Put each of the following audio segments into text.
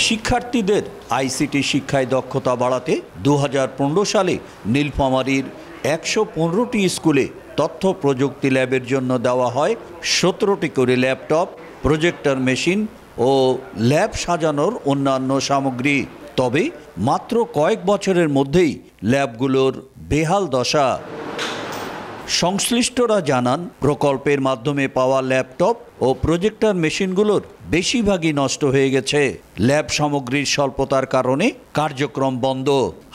শিক্ষার্থীদের আইসিটি শিক্ষায় দক্ষতা বাড়াতে 2015 সালে নীলফামারীর 115টি স্কুলে তথ্য প্রযুক্তি ল্যাবের জন্য দেওয়া হয় 17টি করে ল্যাপটপ, প্রজেক্টর মেশিন ও ল্যাব সাজানোর অন্যান্য সামগ্রী। তবে মাত্র কয়েক বছরের মধ্যেই ল্যাবগুলোর বেহাল দশা। সংশ্লিষ্টরা জানান, প্রকল্পের মাধ্যমে পাওয়া ল্যাপটপ ও প্রজেক্টর মেশিনগুলোর বেশিরভাগই নষ্ট হয়ে গেছে। ল্যাব সামগ্রীর স্বল্পতার কারণে কার্যক্রম বন্ধ।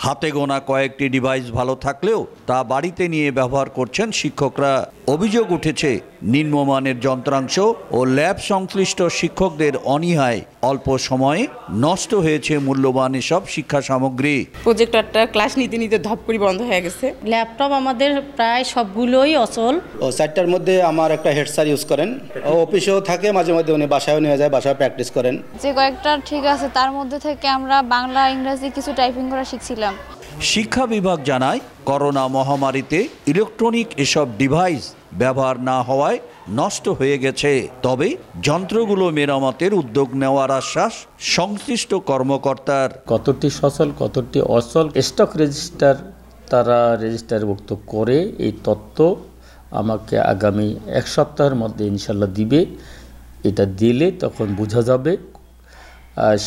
হাতে গোনা কয়েকটি ডিভাইস ভালো থাকলেও তা বাড়িতে নিয়ে ব্যবহার করছেন শিক্ষকরা। অভিযোগ উঠেছে, নিম্নমানের যন্ত্রাংশ ও ল্যাব সংশ্লিষ্ট শিক্ষকদের অনীহায় অল্প সময়ে নষ্ট হয়েছে মূল্যবান এসব শিক্ষা সামগ্রী। প্রজেক্টরটা ক্লাস নিতে নিতে ধপ করে বন্ধ হয়ে গেছে। ল্যাপটপ আমাদের প্রায় সবগুলোই অচল। ও 4টার মধ্যে আমার একটা হেড স্যার ইউজ করেন, ও অফিসেও থাকে, মাঝে মধ্যে উনি বাসায়ও নিয়ে যায়, বাসায় প্র্যাকটিস করেন। যে কয়েকটা ঠিক আছে, তার মধ্যে থেকে আমরা বাংলা ইংরেজি কিছু টাইপিং করা শিখছিলাম। শিক্ষা বিভাগ জানায়, করোনা মহামারীতে ইলেকট্রনিক এসব ডিভাইস ব্যবহার না হওয়ায় নষ্ট হয়ে গেছে। তবে যন্ত্রগুলো মেরামতের উদ্যোগ নেওয়ার আশ্বাস সংশ্লিষ্ট কর্মকর্তার। কতটি সচল কতটি অচল স্টক রেজিস্টার তারা রেজিস্টারভুক্ত করে এই তথ্য আমাকে আগামী এক সপ্তাহের মধ্যে ইনশাল্লাহ দিবে। এটা দিলে তখন বোঝা যাবে,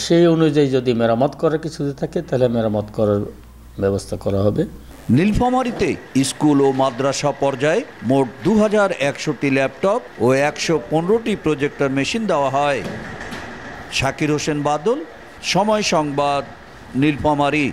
সেই অনুযায়ী যদি মেরামত করার কিছু থাকে তাহলে মেরামত করার ব্যবস্থা করা হবে। নীলফামারীতে স্কুল ও মাদ্রাসা পর্যায়ে মোট 2100টি ল্যাপটপ ও 115টি প্রজেক্টর মেশিন দেওয়া হয়। শাকির হোসেন বাদল, সময় সংবাদ, নীলফামারী।